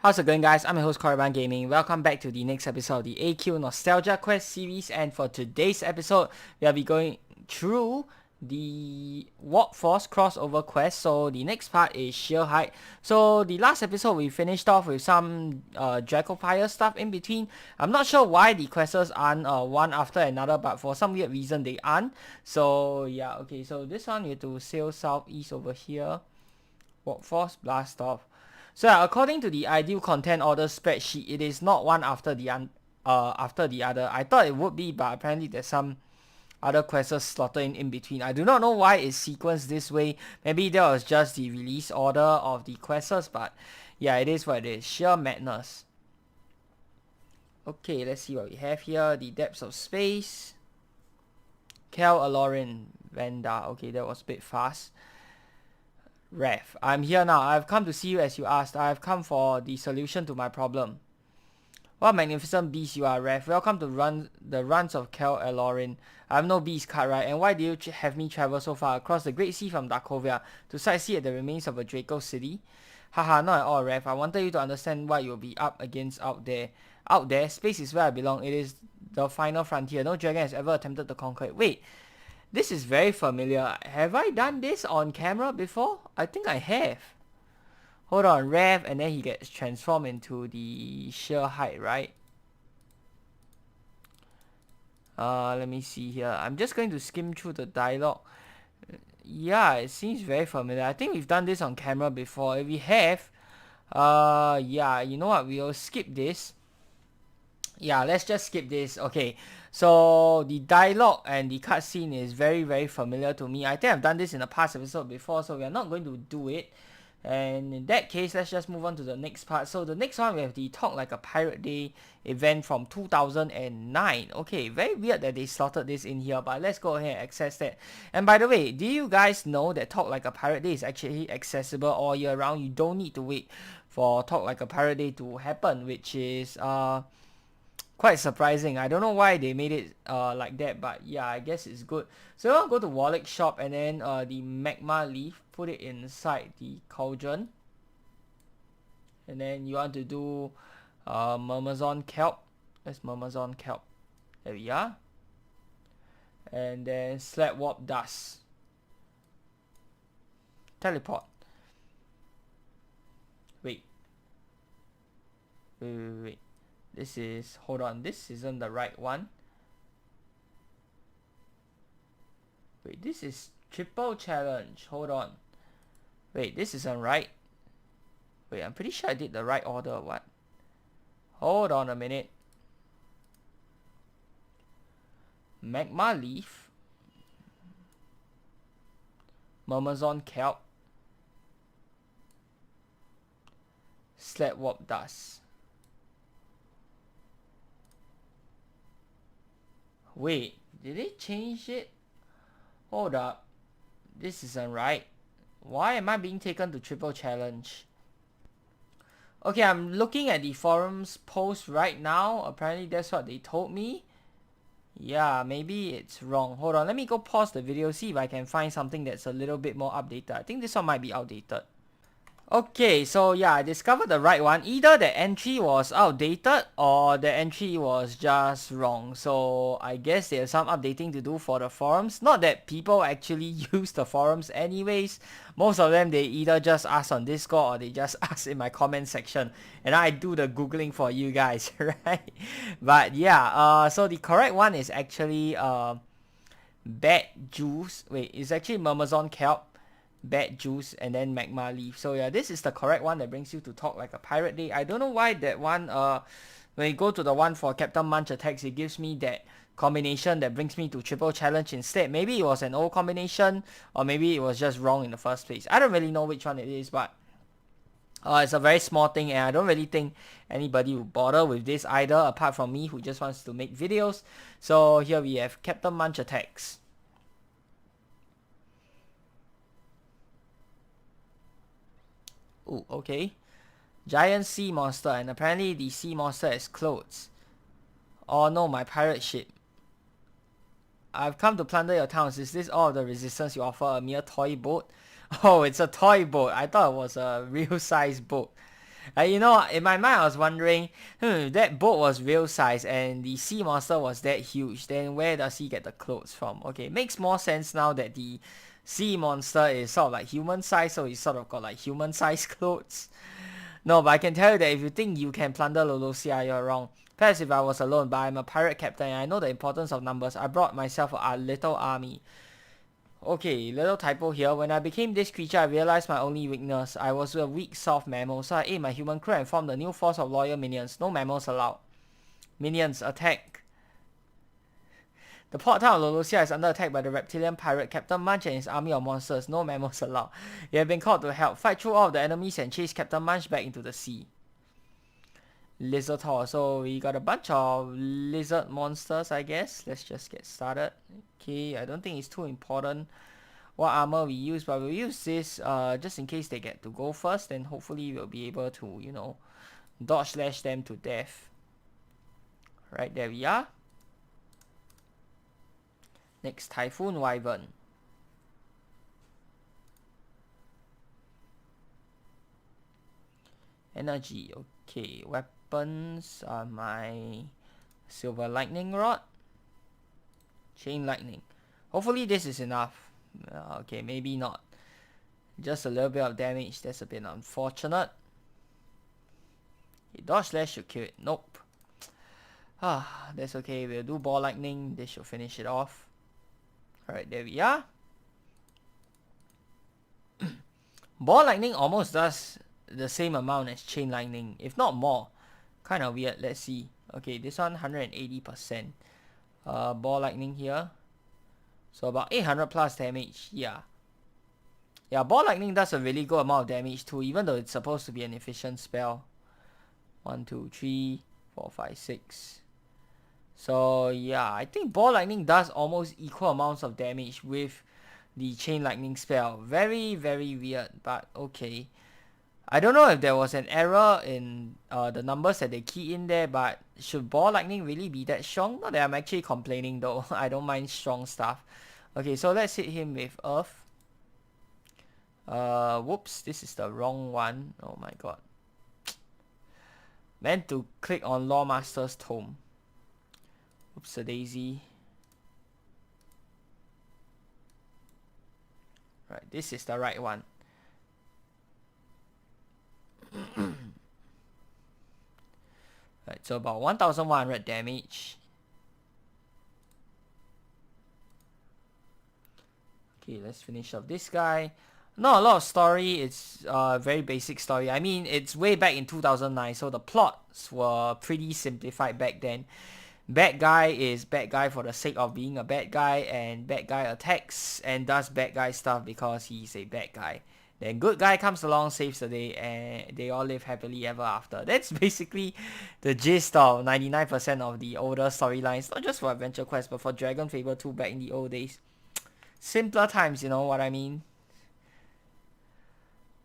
How's it going, guys? I'm your host, Korriban Gaming. Welcome back to the next episode of the AQ Nostalgia Quest series. And for today's episode, we'll be going through the Warp Force crossover quest. So the next part is Sheer Height. So the last episode, we finished off with some Dracofire stuff in between. I'm not sure why the quests aren't one after another, but for some weird reason, they aren't. So yeah, okay. So this one, you have to sail southeast over here. Warp Force, blast off. So according to the ideal content order spreadsheet, it is not one after the other. I thought it would be, but apparently there's some other quests slotted in between. I do not know why it's sequenced this way. Maybe that was just the release order of the quests, but yeah, it is what it is. Sheer madness. Okay, let's see what we have here. The Depths of Space. Kel Alorin Vanda. Okay, that was a bit fast. Rev, I'm here now. I've come to see you as you asked. I have come for the solution to my problem. What magnificent beast you are, Rev. Welcome to the runs of Kel Alorin. I have no beast card, right? And why do you have me travel so far across the Great Sea from Darkovia to sightsee at the remains of a Draco city? Haha, not at all, Rev. I wanted you to understand what you'll be up against out there. Out there, space is where I belong. It is the final frontier. No dragon has ever attempted to conquer it. Wait, this is very familiar. Have I done this on camera before? I think I have. Hold on, Rev, and then he gets transformed into the Sheer Height, right? Let me see here. I'm just going to skim through the dialogue. Yeah, it seems very familiar. I think we've done this on camera before. If we have, yeah, you know what? We'll skip this. Yeah, let's just skip this. Okay, so the dialogue and the cutscene is very, very familiar to me. I think I've done this in a past episode before, so we are not going to do it. And in that case, let's just move on to the next part. So the next one, we have the Talk Like a Pirate Day event from 2009. Okay, very weird that they slotted this in here, but let's go ahead and access that. And by the way, do you guys know that Talk Like a Pirate Day is actually accessible all year round? You don't need to wait for Talk Like a Pirate Day to happen, which is quite surprising. I don't know why they made it like that, but yeah, I guess it's good. So I'll go to Wallet shop and then the magma leaf, put it inside the cauldron. And then you want to do Murmazon kelp. That's Murmazon kelp. There we are. And then slap warp dust. Teleport. Wait. Wait. This is, hold on, this isn't the right one. Wait, this is triple challenge. Hold on. Wait, this isn't right. Wait, I'm pretty sure I did the right order or what? Hold on a minute. Magma leaf. Murmazon kelp. Slap warp dust. Wait, did they change it? Hold up. This isn't right. Why am I being taken to triple challenge? Okay, I'm looking at the forums post right now. Apparently that's what they told me. Yeah, maybe it's wrong. Hold on, let me go pause the video, see if I can find something that's a little bit more updated. I think this one might be outdated. Okay, so yeah, I discovered the right one. Either the entry was outdated or the entry was just wrong. So I guess there's some updating to do for the forums. Not that people actually use the forums anyways. Most of them, they either just ask on Discord or they just ask in my comment section. And I do the Googling for you guys, right? But yeah, so the correct one is actually Bad Juice. Wait, it's actually Murmazon kelp, Bad Juice, and then Magma Leaf. So yeah, this is the correct one that brings you to Talk Like a Pirate Day. I don't know why that one, when you go to the one for Captain Munch attacks, it gives me that combination that brings me to triple challenge instead. Maybe it was an old combination, or maybe it was just wrong in the first place. I don't really know which one it is, but it's a very small thing, and I don't really think anybody will bother with this either, apart from me who just wants to make videos. So here we have Captain Munch attacks. Ooh, okay. Giant sea monster, and apparently the sea monster has clothes. Oh no, my pirate ship. I've come to plunder your towns. Is this all of the resistance you offer? A mere toy boat? Oh, it's a toy boat. I thought it was a real size boat. You know, in my mind I was wondering, if that boat was real size and the sea monster was that huge, then where does he get the clothes from? Okay, makes more sense now that the sea monster is sort of like human size, so he's sort of got like human size clothes. No, but I can tell you that if you think you can plunder Lolosia, you're wrong. Perhaps if I was alone, but I'm a pirate captain and I know the importance of numbers, I brought myself a little army. Okay, little typo here. When I became this creature, I realized my only weakness. I was a weak, soft mammal, so I ate my human crew and formed a new force of loyal minions. No mammals allowed. Minions, attack. The port town of Lolosia is under attack by the reptilian pirate Captain Munch and his army of monsters. No mammals allowed. You have been called to help. Fight through all of the enemies and chase Captain Munch back into the sea. Lizardtor. So we got a bunch of lizard monsters, I guess. Let's just get started. Okay, I don't think it's too important what armor we use, but we'll use this just in case they get to go first. Then hopefully we'll be able to, you know, dodge slash them to death. Right, there we are. Next, Typhoon Wyvern. Energy. Okay, weapons are my Silver Lightning Rod. Chain Lightning. Hopefully this is enough. Okay, maybe not. Just a little bit of damage. That's a bit unfortunate. Okay, dodge slash should kill it. Nope. That's okay. We'll do Ball Lightning. This should finish it off. Alright, there we are. Ball Lightning almost does the same amount as Chain Lightning, if not more. Kind of weird. Let's see. Okay, this one 180%. Ball Lightning here. So about 800 plus damage. Yeah. Yeah, Ball Lightning does a really good amount of damage too, even though it's supposed to be an efficient spell. 1, 2, 3, 4, 5, 6. So yeah, I think Ball Lightning does almost equal amounts of damage with the Chain Lightning spell. Very, very weird, but okay. I don't know if there was an error in the numbers that they key in there, but should Ball Lightning really be that strong? Not that I'm actually complaining though. I don't mind strong stuff. Okay, so let's hit him with Earth. Whoops, this is the wrong one. Oh my god. Meant to click on Lawmaster's Tome. Oops, a daisy. Right, this is the right one. Right, so about 1100 damage. Okay, let's finish up this guy. Not a lot of story. It's very basic story. I mean, it's way back in 2009, so the plots were pretty simplified back then. Bad guy is bad guy for the sake of being a bad guy, and bad guy attacks and does bad guy stuff because he's a bad guy. Then good guy comes along, saves the day, and they all live happily ever after. That's basically the gist of 99% of the older storylines, not just for Adventure Quest, but for Dragon Fable 2 back in the old days. Simpler times, you know what I mean?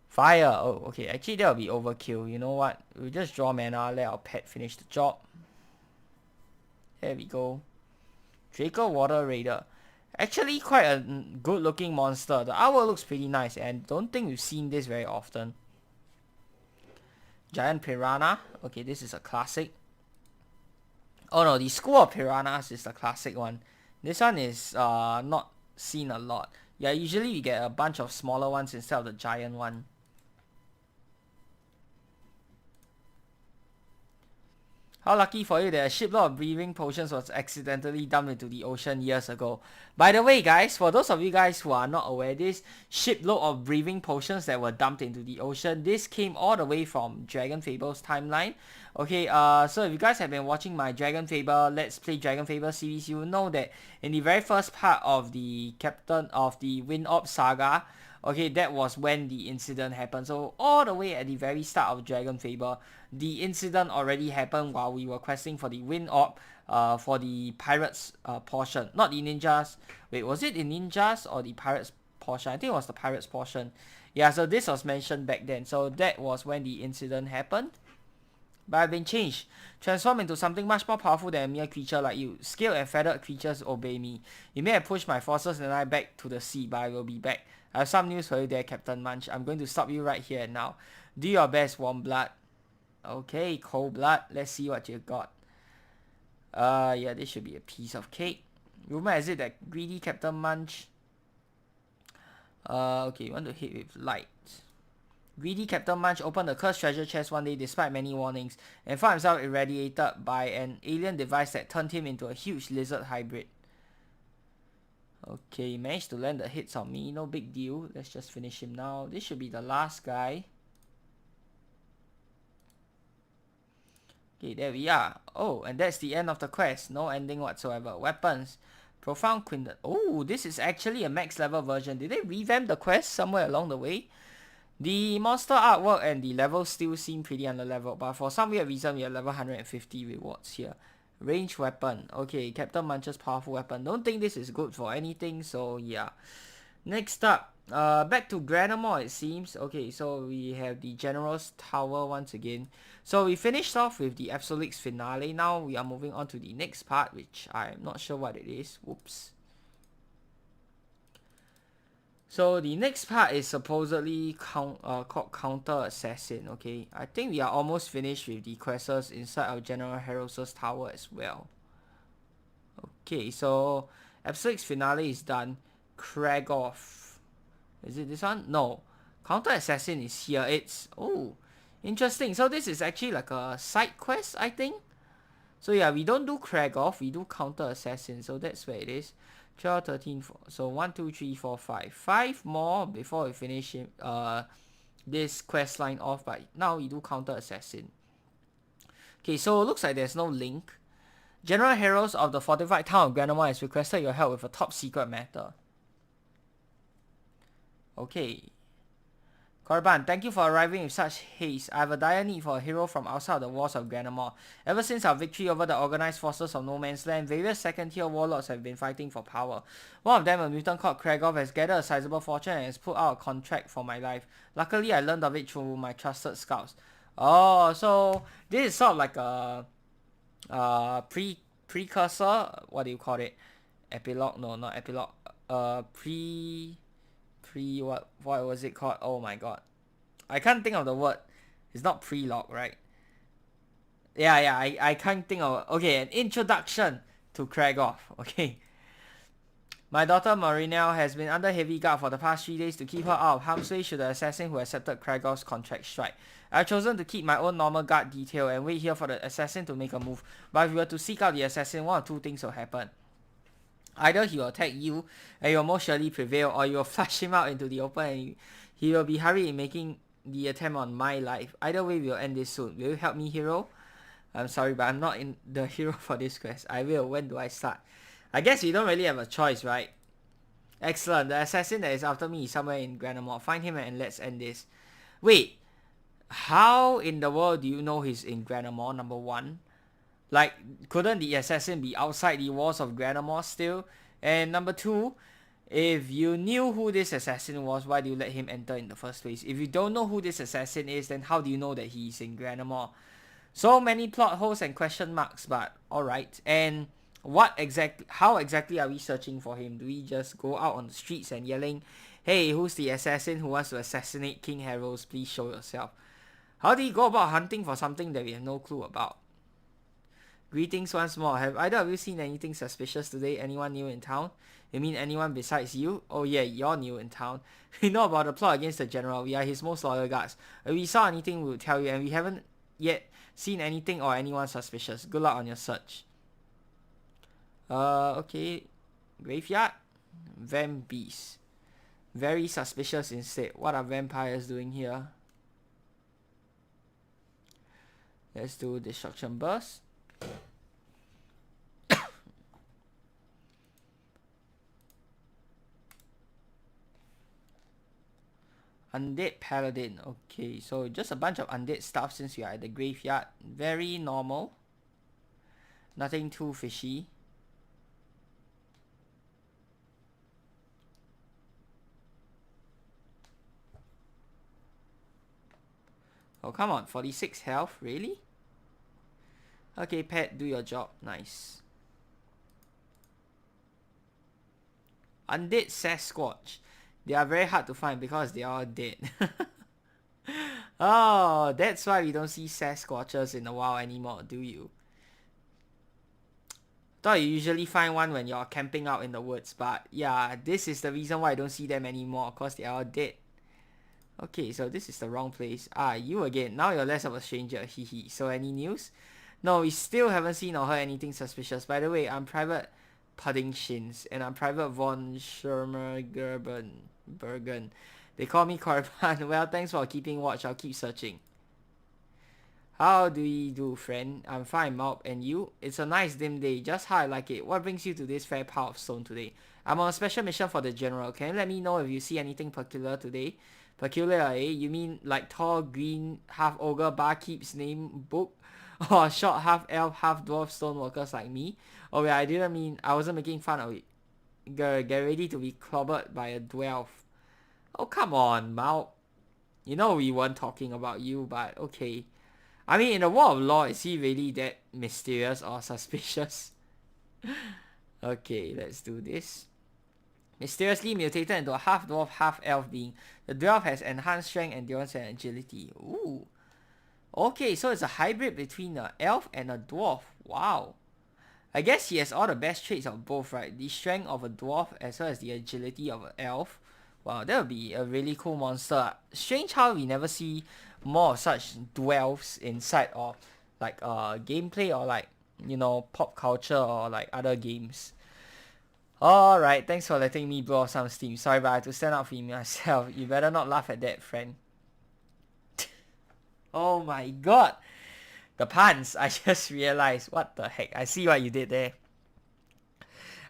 Fire. Oh, okay. Actually, that will be overkill. You know what? We'll just draw mana, let our pet finish the job. There we go. Draco Water Raider. Actually, quite a good looking monster. The artwork looks pretty nice, and don't think we've seen this very often. Giant Piranha. Okay, this is a classic. Oh no, the School of Piranhas is the classic one. This one is not seen a lot. Yeah, usually we get a bunch of smaller ones instead of the giant one. How lucky for you that a shipload of breathing potions was accidentally dumped into the ocean years ago. By the way guys, for those of you guys who are not aware, this shipload of breathing potions that were dumped into the ocean, this came all the way from Dragon Fable's timeline. Okay, so if you guys have been watching my Dragon Fable Let's Play Dragon Fable series, you will know that in the very first part of the Captain of the Wind Orb saga, okay, that was when the incident happened. So all the way at the very start of Dragon Fable, the incident already happened while we were questing for the Wind Orb for the pirates portion. Not the ninjas. Wait, was it the ninjas or the pirates portion? I think it was the pirates portion. Yeah, so this was mentioned back then. So that was when the incident happened. But I've been changed. Transform into something much more powerful than a mere creature like you. Scaled and feathered creatures obey me. You may have pushed my forces and I back to the sea, but I will be back. I have some news for you there, Captain Munch. I'm going to stop you right here and now. Do your best, Warm Blood. Okay, cold blood. Let's see what you got. Yeah, this should be a piece of cake. Rumor has it that greedy Captain Munch. Okay, you want to hit with light. Greedy Captain Munch opened the cursed treasure chest one day despite many warnings, and found himself irradiated by an alien device that turned him into a huge lizard hybrid. Okay, he managed to land the hits on me, no big deal. Let's just finish him now. This should be the last guy. Okay, there we are. Oh, and that's the end of the quest. No ending whatsoever. Weapons. Profound Quintet. Oh, this is actually a max level version. Did they revamp the quest somewhere along the way? The monster artwork and the levels still seem pretty under level, but for some weird reason we have level 150 rewards here. Range weapon. Okay, Captain Munch's powerful weapon. Don't think this is good for anything, so yeah. Next up, back to Granamore it seems. Okay, so we have the General's Tower once again. So we finished off with the Absolix finale. Now we are moving on to the next part, which I'm not sure what it is. Whoops. So the next part is supposedly called Counter Assassin. Okay, I think we are almost finished with the quests inside of General Heros's tower as well. Okay, so Absolix finale is done. Kragoff. Is it this one? No. Counter Assassin is here. It's... Oh, interesting. So this is actually like a side quest, I think. So yeah, we don't do Kragoff. We do Counter Assassin. So that's where it is. 12, 13, 4. So 1, 2, 3, 4, 5. 5 more before we finish this quest line off. But now we do Counter Assassin. Okay, so it looks like there's no link. General Heroes of the fortified town of Granamore has requested your help with a top secret matter. Okay. Korban, thank you for arriving with such haste. I have a dire need for a hero from outside the walls of Granamore. Ever since our victory over the organized forces of No Man's Land, various second-tier warlords have been fighting for power. One of them, a mutant called Kragoff, has gathered a sizable fortune and has put out a contract for my life. Luckily, I learned of it through my trusted scouts. Oh, so this is sort of like a precursor. What do you call it? Epilogue? No, not epilogue. What was it called? Oh my god, I can't think of the word. It's not prelogue, right? Yeah, I can't think of. Okay, an introduction to Kragoff. Okay, my daughter Marinelle has been under heavy guard for the past 3 days to keep her out of harm's way should the assassin who accepted Kragoff's contract strike. I've chosen to keep my own normal guard detail and wait here for the assassin to make a move. But if we were to seek out the assassin, one of two things will happen. Either he will attack you and you will most surely prevail, or you will flush him out into the open and he will be hurried in making the attempt on my life. Either way, we will end this soon. Will you help me, hero? I'm sorry, but I'm not in the hero for this quest. I will. When do I start? I guess we don't really have a choice, right? Excellent. The assassin that is after me is somewhere in Granamore. Find him and let's end this. Wait. How in the world do you know he's in Granamore, number one? Like, couldn't the assassin be outside the walls of Granamore still? And number two, if you knew who this assassin was, why do you let him enter in the first place? If you don't know who this assassin is, then how do you know that he's in Granamore? So many plot holes and question marks, but alright. And how exactly are we searching for him? Do we just go out on the streets and yelling, hey, who's the assassin who wants to assassinate King Harold? Please show yourself. How do you go about hunting for something that we have no clue about? Greetings once more. Have either of you seen anything suspicious today? Anyone new in town? You mean anyone besides you? Oh yeah, you're new in town. We know about the plot against the general. We are his most loyal guards. If we saw anything, we would tell you, and we haven't yet seen anything or anyone suspicious. Good luck on your search. Okay. Graveyard. Vamp beast. Very suspicious instead. What are vampires doing here? Let's do Destruction Burst. Undead Paladin. Okay, so just a bunch of undead stuff since we are at the graveyard. Very normal. Nothing too fishy. Oh, come on. 46 health. Really? Okay, pet, do your job. Nice. Undead Sasquatch. They are very hard to find because they are all dead. Oh, that's why we don't see Sasquatches in the wild anymore, do you? Thought you usually find one when you're camping out in the woods, but yeah, this is the reason why I don't see them anymore, cause they are all dead. Okay, so this is the wrong place. Ah, you again. Now you're less of a stranger, hehe. So any news? No, we still haven't seen or heard anything suspicious. By the way, I'm Private Puddingshins, and I'm Private von Bergen. They call me Korban. Well, thanks for keeping watch. I'll keep searching. How do you do, friend? I'm fine, Maup. And you? It's a nice dim day, just how I like it. What brings you to this fair pile of stone today? I'm on a special mission for the general. Can you let me know if you see anything peculiar today? Peculiar, eh? You mean like tall, green, half ogre barkeep's name book? Or short, half elf, half dwarf stoneworkers like me? Oh yeah, I didn't mean, I wasn't making fun of it. Get ready to be clobbered by a dwarf. Oh, come on, Maup. You know we weren't talking about you, but okay. I mean, in the world of law, is he really that mysterious or suspicious? Okay, let's do this. Mysteriously mutated into a half-dwarf, half-elf being, the dwarf has enhanced strength, endurance, and agility. Ooh. Okay, so it's a hybrid between an elf and a dwarf. Wow. I guess he has all the best traits of both, right? The strength of a dwarf as well as the agility of an elf. Wow, that would be a really cool monster. Strange how we never see more of such dwarves inside of like gameplay or like, you know, pop culture or like other games. Alright, thanks for letting me blow off some steam. Sorry, but I have to stand up for myself. You better not laugh at that, friend. Oh my god. The puns, I just realized. What the heck? I see what you did there.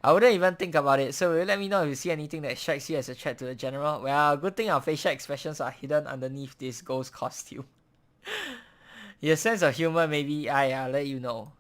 I wouldn't even think about it, so will you let me know if you see anything that strikes you as a threat to the general? Well, good thing our facial expressions are hidden underneath this ghost costume. Your sense of humor, maybe I'll let you know.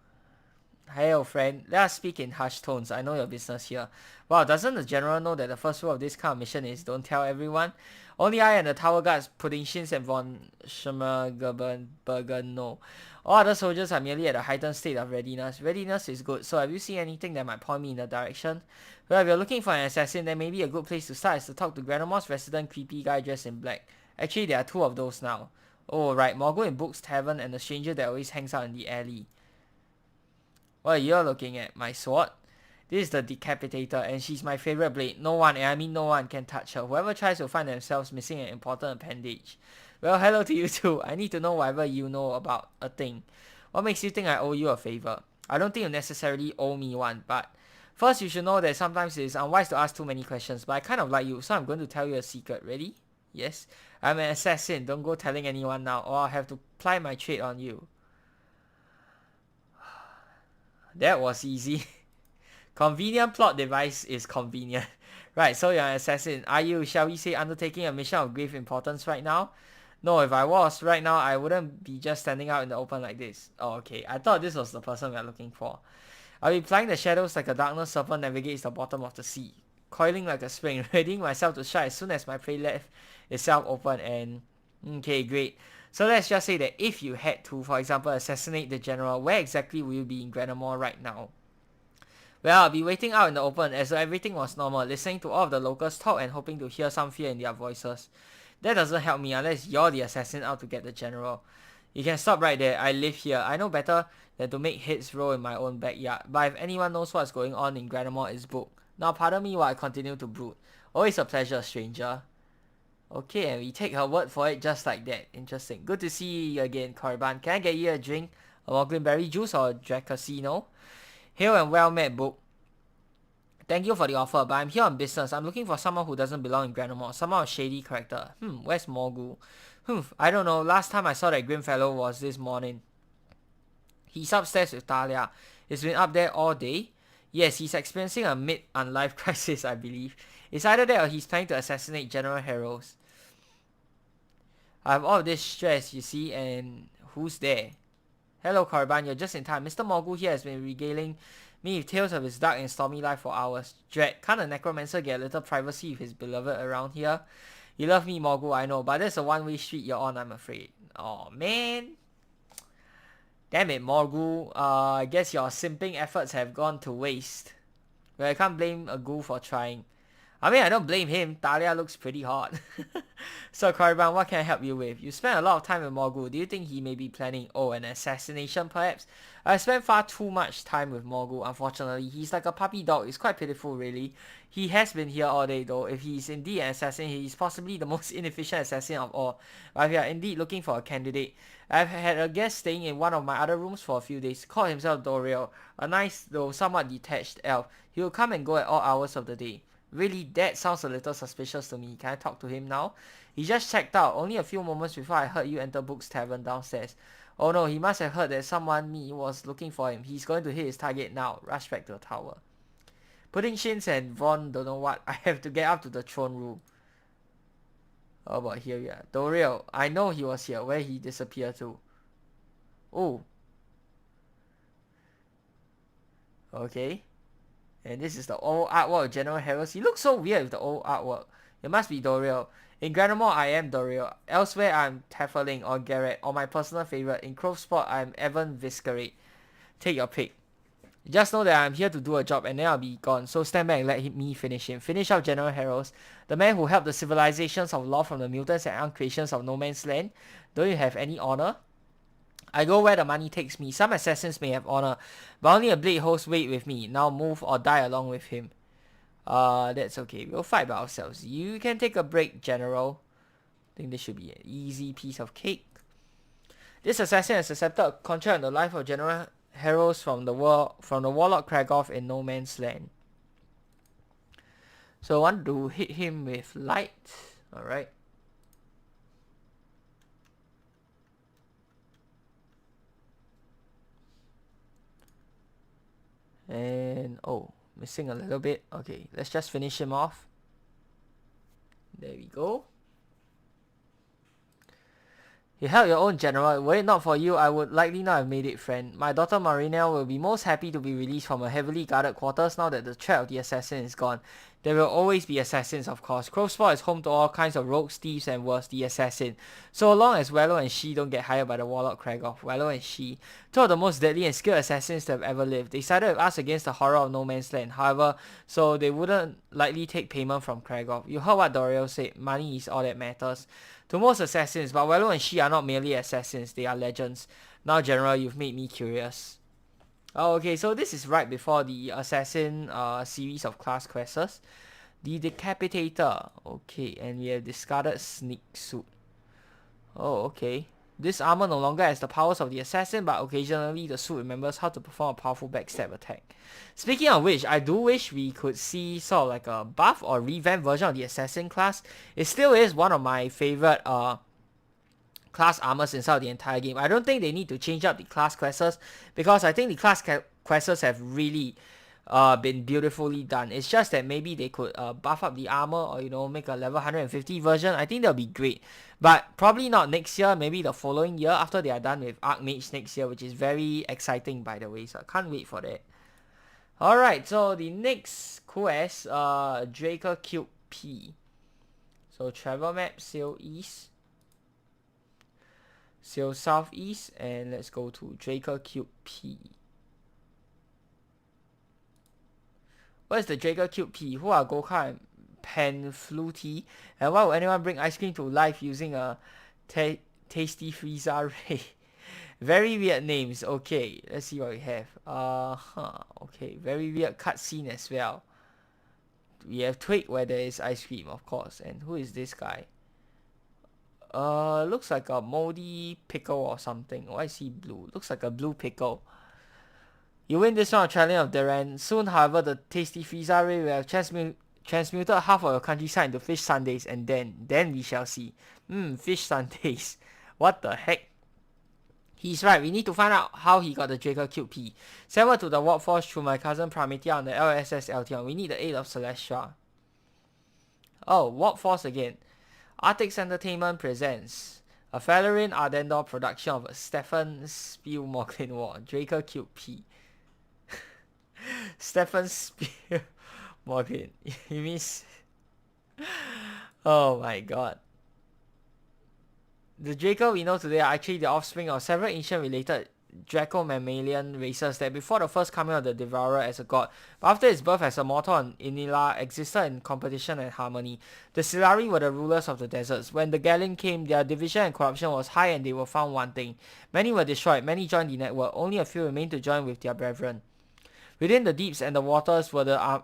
Hey, old friend, let us speak in hushed tones. I know your business here. Wow, doesn't the general know that the first rule of this kind of mission is don't tell everyone? Only I and the tower guards, Puddingshins and von Schmergerbergen know. All other soldiers are merely at a heightened state of readiness. Readiness is good, so have you seen anything that might point me in the direction? Well, if you're looking for an assassin, then maybe a good place to start is to talk to Granamore's resident creepy guy dressed in black. Actually, there are two of those now. Oh, right, Morgul in Book's Tavern and the stranger that always hangs out in the alley. What you're looking at, my sword? This is the Decapitator, and she's my favorite blade. No one, and I mean no one, can touch her. Whoever tries will find themselves missing an important appendage. Well, hello to you too. I need to know whatever you know about a thing. What makes you think I owe you a favor? I don't think you necessarily owe me one, but first you should know that sometimes it is unwise to ask too many questions, but I kind of like you, so I'm going to tell you a secret. Ready? Yes? I'm an assassin. Don't go telling anyone now, or I'll have to ply my trade on you. That was easy. Convenient plot device is convenient. Right, so you're an assassin. Are you, shall we say, undertaking a mission of grave importance right now? No, if I was, right now, I wouldn't be just standing out in the open like this. Oh, okay. I thought this was the person we are looking for. I'll be flying the shadows like a darkness serpent navigates the bottom of the sea. Coiling like a spring, readying myself to strike as soon as my prey left itself open and... Okay, great. So let's just say that if you had to, for example, assassinate the general, where exactly will you be in Granamore right now? Well, I'll be waiting out in the open as though everything was normal, listening to all of the locals talk and hoping to hear some fear in their voices. That doesn't help me unless you're the assassin out to get the general. You can stop right there. I live here. I know better than to make heads roll in my own backyard. But if anyone knows what's going on in Granamore, it's book. Now pardon me while I continue to brood. Always a pleasure, stranger. Okay, and we take her word for it just like that. Interesting. Good to see you again, Korban. Can I get you a drink? A Moglinberry juice or a Dracosino? Hail and well met, book. Thank you for the offer, but I'm here on business. I'm looking for someone who doesn't belong in Granamore. Someone of shady character. Where's Morgul? I don't know. Last time I saw that grim fellow was this morning. He's upstairs with Talia. He's been up there all day. Yes, he's experiencing a mid-unlife crisis, I believe. It's either that or he's planning to assassinate General Heroes. I have all of this stress, you see, and who's there? Hello, Korban, you're just in time. Mr. Morgul here has been regaling me with tales of his dark and stormy life for hours. Dread, can't a necromancer get a little privacy with his beloved around here? You love me, Morgul, I know, but there's a one-way street you're on, I'm afraid. Oh man. Damn it, Morgul. I guess your simping efforts have gone to waste. Well, I can't blame a ghoul for trying. I mean, I don't blame him. Talia looks pretty hot. So, Korriban, what can I help you with? You spent a lot of time with Morgul. Do you think he may be planning, an assassination perhaps? I spent far too much time with Morgul, unfortunately. He's like a puppy dog. It's quite pitiful, really. He has been here all day, though. If he's indeed an assassin, he's possibly the most inefficient assassin of all. But if you are indeed looking for a candidate, I've had a guest staying in one of my other rooms for a few days. Called himself Doriel. A nice, though somewhat detached elf. He will come and go at all hours of the day. Really, that sounds a little suspicious to me. Can I talk to him now? He just checked out only a few moments before I heard you enter Book's tavern downstairs. Oh no, he must have heard that someone was looking for him. He's going to hit his target now. Rush back to the tower. Pudding Shins and Von don't know what. I have to get up to the throne room. How about here we are. Doriel, I know he was here. Where he disappeared to? Oh. Okay. And this is the old artwork of General Harrows. He looks so weird with the old artwork. It must be Doriel. In Granamore, I am Doriel. Elsewhere, I'm Tefferling or Garrett, or my personal favorite. In Crovesport, I'm Evan Viscerate. Take your pick. Just know that I'm here to do a job and then I'll be gone, so stand back and let me finish him. Finish up General Harrows, the man who helped the civilizations of law from the mutants and uncreations of no man's land. Don't you have any honor? I go where the money takes me. Some assassins may have honor, but only a blade holds weight with me. Now move or die along with him. That's okay. We'll fight by ourselves. You can take a break, General. I think this should be an easy piece of cake. This assassin has accepted a contract on the life of General Harrows from the Warlock Kragoff in No Man's Land. So I want to hit him with light. Alright. And missing a little bit. Okay, let's just finish him off. There we go. You held your own, General. Were it not for you, I would likely not have made it, friend. My daughter Marinelle will be most happy to be released from her heavily guarded quarters now that the threat of the assassin is gone. There will always be assassins, of course. Crovesport is home to all kinds of rogues, thieves, and worse, the assassin. So long as Wello and she don't get hired by the Warlock Kragoff. Wello and she, two of the most deadly and skilled assassins that have ever lived. They sided with us against the horror of No Man's Land, however, so they wouldn't likely take payment from Kragoff. You heard what Doriel said. Money is all that matters to most assassins, but Wello and she are not merely assassins, they are legends. Now, General, you've made me curious. Oh, okay, so this is right before the Assassin series of class quests. The Decapitator. Okay, and we have discarded Sneak Suit. Oh, okay. This armor no longer has the powers of the Assassin, but occasionally the suit remembers how to perform a powerful backstab attack. Speaking of which, I do wish we could see sort of like a buff or revamped version of the Assassin class. It still is one of my favorite class armors inside the entire game. I don't think they need to change up the class quests because I think the class quests have really been beautifully done. It's just that maybe they could buff up the armor or make a level 150 version. I think that'll be great, but probably not next year, maybe the following year after they are done with Archmage next year, which is very exciting by the way, so I can't wait for that. Alright, so the next quest, Draker Cube P. So travel map, sail east, sail southeast, and let's go to Draker Cube P. What is the Draker Cube P? Who are Gokha and Panfluti? And why would anyone bring ice cream to life using a tasty Frieza Ray? Very weird names. Okay, let's see what we have. Okay, very weird cutscene as well. We have Twig where there is ice cream, of course. And who is this guy? Looks like a moldy pickle or something. Why is he blue? Looks like a blue pickle. You win this round of Challenge of Duran. Soon, however, the tasty Frieza Ray will have transmuted half of your countryside into fish sundaes, and then we shall see. Fish sundaes. What the heck? He's right, we need to find out how he got the Draker Cube P. Send word to the Warp Force through my cousin Pramitia on the LSS Eltion. We need the aid of Celestia. Oh, Warp Force again. Artix Entertainment presents a Valerian Ardendor production of a Stefan Spiel Morgan War, Draker Cube P. Stefan Spiel Morgan. You miss. Oh my god. The Draco we know today are actually the offspring of several ancient related Draco-mammalian races that before the first coming of the Devourer as a god, but after his birth as a mortal on Inila, existed in competition and harmony. The Silari were the rulers of the deserts. When the Galleon came, their division and corruption was high and they were found wanting. Many were destroyed, many joined the network, only a few remained to join with their brethren. Within the deeps and the waters were the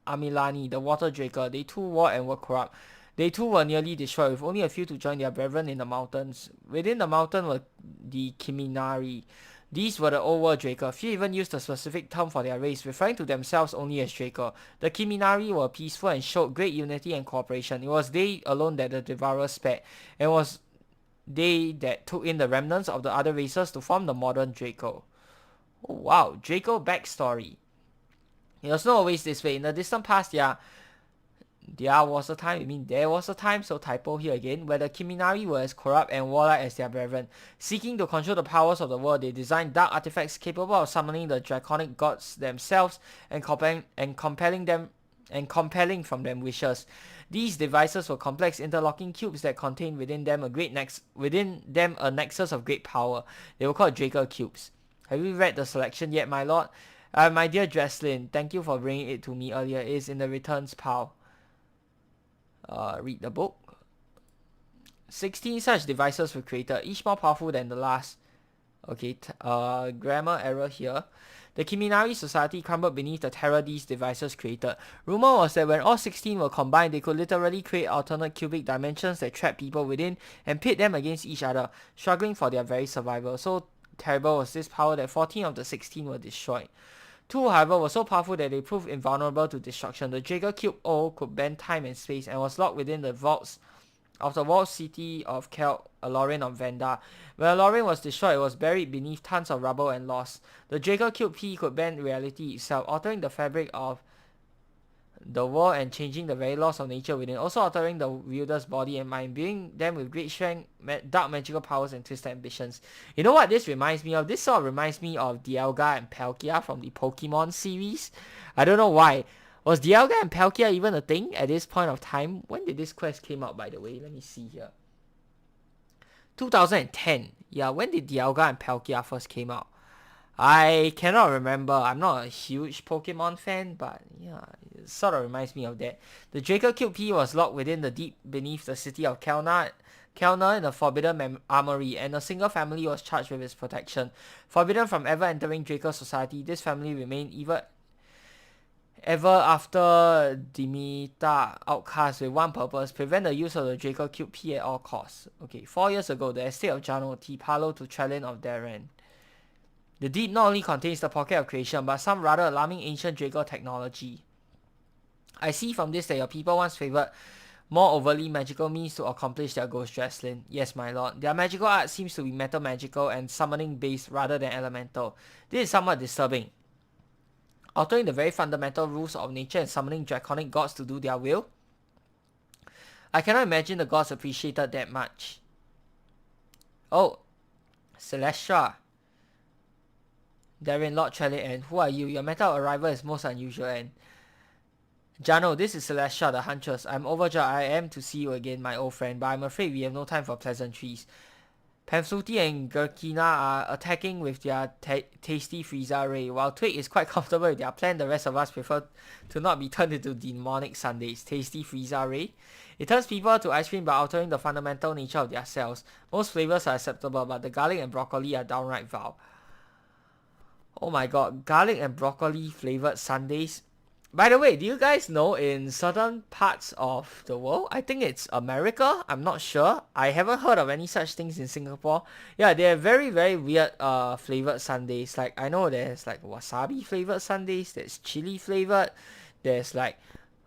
Amilani, the water draker. They too warred and were corrupt. They too were nearly destroyed, with only a few to join their brethren in the mountains. Within the mountain were the Kiminari. These were the old world Draker. Few even used a specific term for their race, referring to themselves only as Draker. The Kiminari were peaceful and showed great unity and cooperation. It was they alone that the Devourer spared, and it was they that took in the remnants of the other races to form the modern Draco. Oh wow, Draco backstory. It was not always this way. In the distant past, there was a time, so typo here again, where the Kiminari were as corrupt and warlike as their brethren. Seeking to control the powers of the world, they designed dark artifacts capable of summoning the draconic gods themselves and compelling from them wishes. These devices were complex interlocking cubes that contained within them a nexus of great power. They were called Draco cubes. Have you read the selection yet, my lord? My dear Dreslin, thank you for bringing it to me earlier. It is in the returns pile. Read the book. 16 such devices were created, each more powerful than the last. Okay, grammar error here. The Kiminari society crumbled beneath the terror these devices created. Rumor was that when all 16 were combined, they could literally create alternate cubic dimensions that trap people within and pit them against each other, struggling for their very survival. So terrible was this power that 14 of the 16 were destroyed. 2, however, were so powerful that they proved invulnerable to destruction. The Draco Cube O could bend time and space and was locked within the vaults of the walled city of Alorin of Vanda. When Alorin was destroyed, it was buried beneath tons of rubble and lost. The Draco Cube P could bend reality itself, altering the fabric of the world and changing the very laws of nature within, also altering the wielder's body and mind, imbuing them with great strength, dark magical powers, and twisted ambitions. You know what this reminds me of? This sort of reminds me of Dialga and Palkia from the Pokemon series. I don't know why. Was Dialga and Palkia even a thing at this point of time? When did this quest came out, by the way? Let me see here. 2010. Yeah, when did Dialga and Palkia first came out? I cannot remember. I'm not a huge Pokemon fan, but yeah, it sort of reminds me of that. The Draco Cube P was locked within the deep beneath the city of Kelna in a forbidden armory, and a single family was charged with its protection. Forbidden from ever entering Draco society, this family remained ever after Dimita outcast with one purpose: prevent the use of the Draco Cube P at all costs. Okay, 4 years ago, the estate of Jano, Tipalo to Trellin of Darren. The deep not only contains the pocket of creation, but some rather alarming ancient Draco technology. I see from this that your people once favoured more overly magical means to accomplish their goals, Dreslin. Yes, my lord. Their magical art seems to be metal magical and summoning based rather than elemental. This is somewhat disturbing, altering the very fundamental rules of nature and summoning draconic gods to do their will. I cannot imagine the gods appreciated that much. Oh, Celestia. Darren, Lord Trellit, and who are you? Your metal arrival is most unusual. And Jano, this is Celestia, the Huntress. I'm overjoyed I am to see you again, my old friend, but I'm afraid we have no time for pleasantries. Pamsuti and Gurkina are attacking with their tasty Frieza Ray. While Twig is quite comfortable with their plan, the rest of us prefer to not be turned into demonic sundaes. Tasty Frieza Ray. It turns people to ice cream by altering the fundamental nature of their cells. Most flavors are acceptable, but the garlic and broccoli are downright vile. Oh my god, garlic and broccoli flavored sundaes. By the way, do you guys know in certain parts of the world, I think it's America, I'm not sure. I haven't heard of any such things in Singapore. Yeah, they're very, very weird flavored sundaes. Like, I know there's like wasabi flavored sundaes, there's chili flavored, there's like,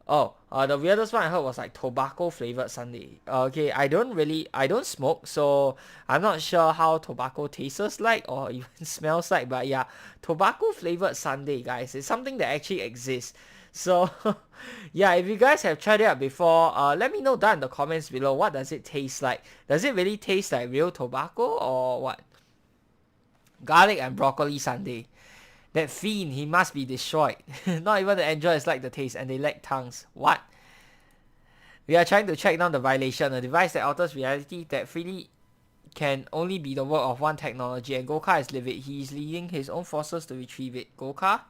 the weirdest one I heard was like tobacco flavored sundae. Okay, I don't smoke, so I'm not sure how tobacco tastes like or even smells like, but yeah, tobacco flavored sundae, guys, it's something that actually exists. So yeah, if you guys have tried it out before, let me know down in the comments below. What does it taste like? Does it really taste like real tobacco or what? Garlic and broccoli sundae. That fiend, he must be destroyed. Not even the androids like the taste, and they lack tongues. What? We are trying to track down the violation, a device that alters reality that freely can only be the work of one technology, and Gokar is livid. He is leading his own forces to retrieve it. Gokar?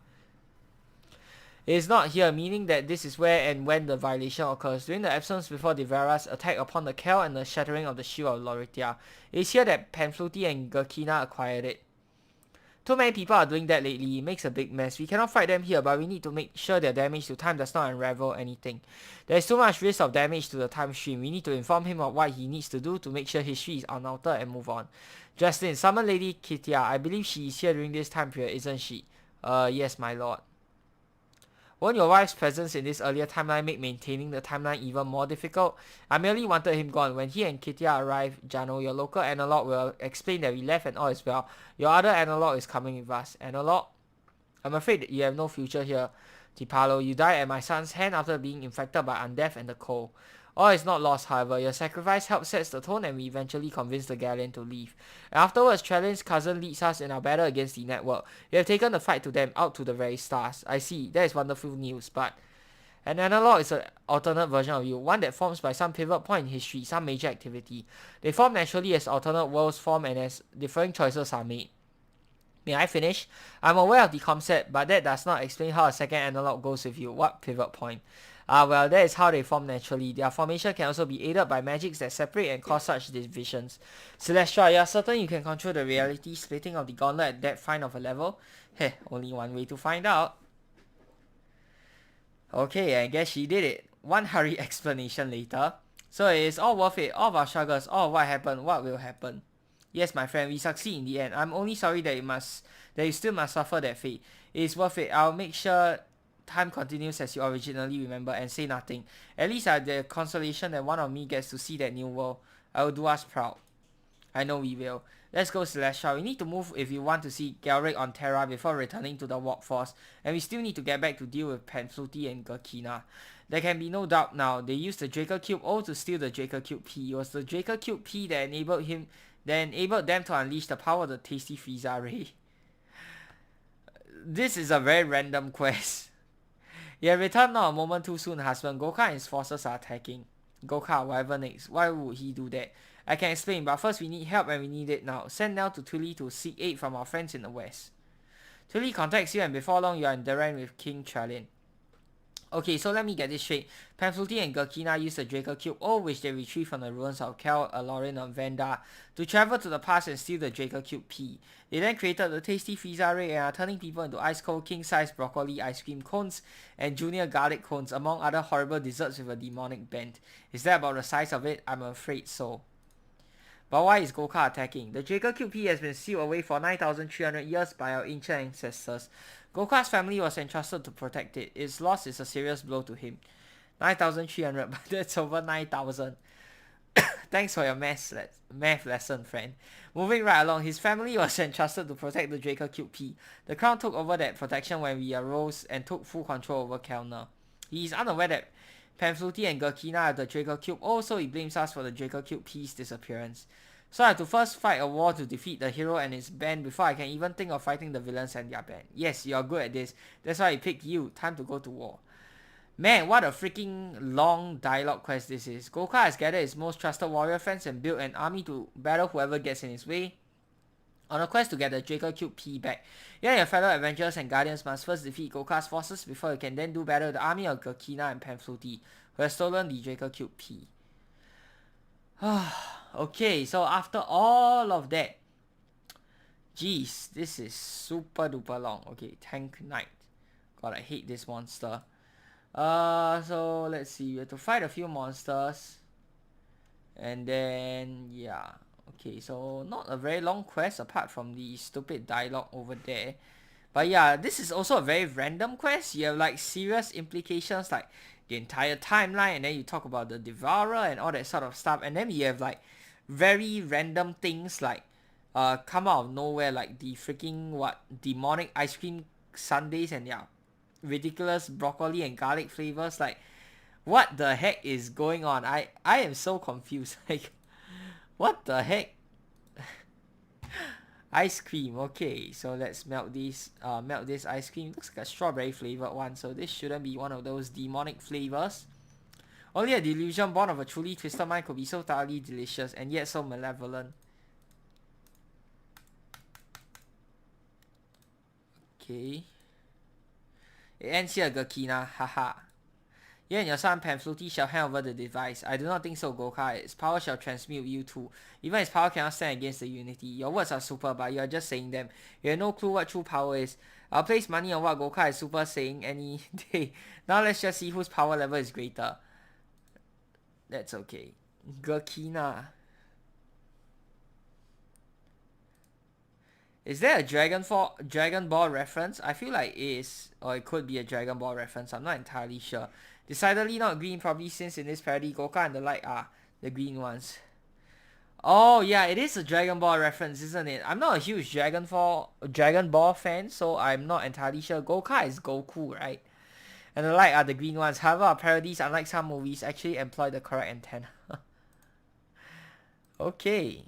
It is not here, meaning that this is where and when the violation occurs. During the absence before Devera's attack upon the Kel and the shattering of the shield of Lorithia. It is here that Panfluti and Gurkina acquired it. Too many people are doing that lately. It makes a big mess. We cannot fight them here, but we need to make sure their damage to time does not unravel anything. There is too much risk of damage to the time stream. We need to inform him of what he needs to do to make sure history is unaltered and move on. Justin, summon Lady Kitia. I believe she is here during this time period, isn't she? Yes, my lord. Won't your wife's presence in this earlier timeline make maintaining the timeline even more difficult? I merely wanted him gone. When he and Kitia arrive, Jano, your local analog will explain that we left and all is well. Your other analog is coming with us. Analog? I'm afraid that you have no future here. Tipalo, you died at my son's hand after being infected by undeath and the cold. All is not lost, however. Your sacrifice helped set the tone and we eventually convinced the Galleon to leave. And afterwards, Trellin's cousin leads us in our battle against the network. We have taken the fight to them out to the very stars. I see, that is wonderful news, but an analog is an alternate version of you, one that forms by some pivot point in history, some major activity. They form naturally as alternate worlds form and as differing choices are made. May I finish? I'm aware of the concept, but that does not explain how a second analog goes with you. What pivot point? Well, that is how they form naturally. Their formation can also be aided by magics that separate and cause such divisions. Celestia, you are certain you can control the reality splitting of the gauntlet at that fine of a level? Heh, only one way to find out. Okay, I guess she did it. One hurried explanation later. So it is all worth it. All of our struggles, all of what happened, what will happen. Yes, my friend, we succeed in the end. I'm only sorry that you still must suffer that fate. It is worth it. I'll make sure time continues as you originally remember and say nothing. At least I have the consolation that one of me gets to see that new world. I will do us proud. I know we will. Let's go, Celestial. We need to move if we want to see Galric on Terra before returning to the workforce. And we still need to get back to deal with Panfluti and Gurkina. There can be no doubt now. They used the Draco Cube O to steal the Draco Cube P. It was the Draco Cube P that enabled them to unleash the power of the Tasty Frieza Ray. This is a very random quest. You have returned not a moment too soon, husband. Gokar and his forces are attacking. Gokar, whatever next. Why would he do that? I can explain, but first we need help and we need it now. Send Nell to Twilly to seek aid from our friends in the west. Twilly contacts you and before long you are in Duran with King Trellin. Okay, so let me get this straight. Panfluti and Gurkina used the Draco Cube O, which they retrieved from the ruins of Kel, Alorin, and Vanda, to travel to the past and steal the Draco Cube P. They then created the Tasty Frieza Ray and are turning people into ice-cold, king-size broccoli ice cream cones and junior garlic cones, among other horrible desserts with a demonic bent. Is that about the size of it? I'm afraid so. But why is Gokar attacking? The Draco Cube P has been sealed away for 9,300 years by our ancient ancestors. Gokar's family was entrusted to protect it. Its loss is a serious blow to him. 9,300, but that's over 9,000. Thanks for your math lesson, friend. Moving right along, his family was entrusted to protect the Draco Cube P. The crown took over that protection when we arose and took full control over Kelner. He is unaware that Panfluti and Gurkina have the Draco Cube. Also, he blames us for the Draco Cube P's disappearance. So I have to first fight a war to defeat the hero and his band before I can even think of fighting the villains and their band. Yes, you are good at this. That's why I picked you. Time to go to war. Man, what a freaking long dialogue quest this is. Gokar has gathered his most trusted warrior friends and built an army to battle whoever gets in his way on a quest to get the Draco Cube P back. You and your fellow adventurers and guardians must first defeat Gokar's forces before you can then do battle with the army of Gurkina and Panfluti, who has stolen the Draco Cube P. Okay, so after all of that, jeez, this is super duper long. Okay, Tank Knight. God, I hate this monster. So let's see. We have to fight a few monsters. And then, yeah. Okay, so not a very long quest apart from the stupid dialogue over there. But yeah, this is also a very random quest. You have like serious implications like the entire timeline, and then you talk about the Devourer and all that sort of stuff. And then you have like very random things like come out of nowhere, like the freaking demonic ice cream sundaes and yeah, ridiculous broccoli and garlic flavors. Like, what the heck is going on? I am so confused. Like, what the heck? Ice cream. Okay, so let's melt this ice cream. Looks like a strawberry flavored one, so this shouldn't be one of those demonic flavors. Only a delusion born of a truly twisted mind could be so thoroughly delicious and yet so malevolent. Okay. It ends here, Gakina. Haha. You and your son Pamfluti shall hand over the device. I do not think so, Goka. Its power shall transmute you too. Even its power cannot stand against the unity. Your words are super, but you are just saying them. You have no clue what true power is. I'll place money on what Goka is super saying any day. Now let's just see whose power level is greater. That's okay. Gakina. Is there a Dragon Ball reference? I feel like it is. Or it could be a Dragon Ball reference. I'm not entirely sure. Decidedly not green, probably since in this parody, Goka and the light are the green ones. Oh yeah, it is a Dragon Ball reference, isn't it? I'm not a huge Dragon Ball fan, so I'm not entirely sure. Goka is Goku, right? And the light are the green ones. However, our parodies, unlike some movies, actually employ the correct antenna. Okay.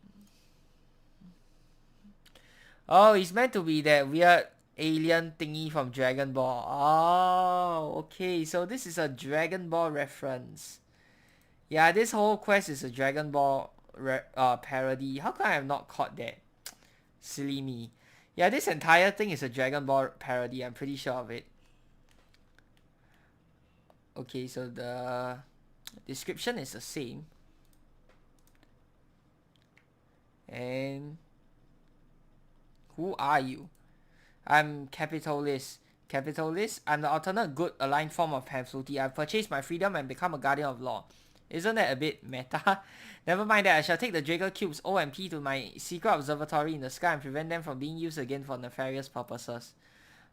Oh, he's meant to be that weird alien thingy from Dragon Ball. Oh, okay. So this is a Dragon Ball reference. Yeah, this whole quest is a Dragon Ball parody. How come I have not caught that? Silly me. Yeah, this entire thing is a Dragon Ball parody. I'm pretty sure of it. Okay, so the description is the same. And who are you? I'm Capitalist. Capitalist? I'm the alternate good aligned form of Pamfluti. I've purchased my freedom and become a guardian of law. Isn't that a bit meta? Never mind that, I shall take the Draco Cubes O and P to my secret observatory in the sky and prevent them from being used again for nefarious purposes.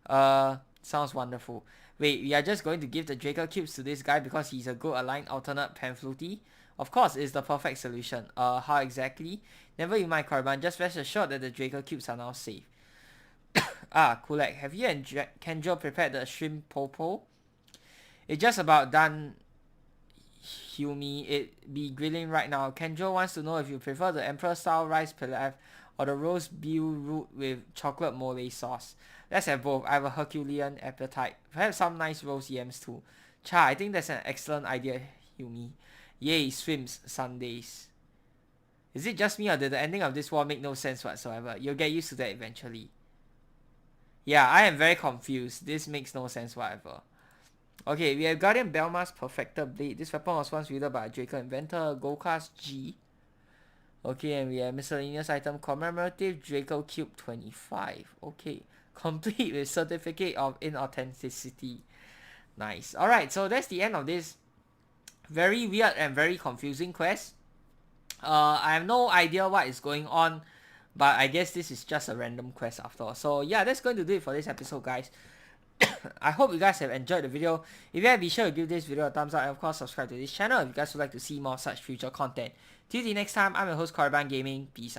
Sounds wonderful. Wait, we are just going to give the Draco Cubes to this guy because he's a good aligned alternate Pamfluti? Of course, it's the perfect solution. How exactly? Never you mind, Korban. Just rest assured that the Draco Cubes are now safe. Kulak, have you and Kenjo prepared the shrimp popo? It's just about done, Humi. It be grilling right now. Kenjo wants to know if you prefer the Emperor-style rice pilaf or the roast beef root with chocolate mole sauce. Let's have both. I have a Herculean appetite. Perhaps some nice roast yams too. Cha, I think that's an excellent idea, Humi. Yay, swims, Sundays. Is it just me or did the ending of this war make no sense whatsoever? You'll get used to that eventually. Yeah, I am very confused. This makes no sense whatever. Okay, we have Guardian Belma's Perfector Blade. This weapon was once wielded by a Draco inventor, Gokas G. Okay, and we have miscellaneous item commemorative Draco Cube 25. Okay, complete with certificate of inauthenticity. Nice. Alright, so that's the end of this very weird and very confusing quest. I have no idea what is going on, but I guess this is just a random quest after all. So yeah, that's going to do it for this episode, guys. I hope you guys have enjoyed the video. If you have, be sure to give this video a thumbs up and of course subscribe to this channel if you guys would like to see more such future content. Till the next time, I'm your host Korban Gaming. Peace out.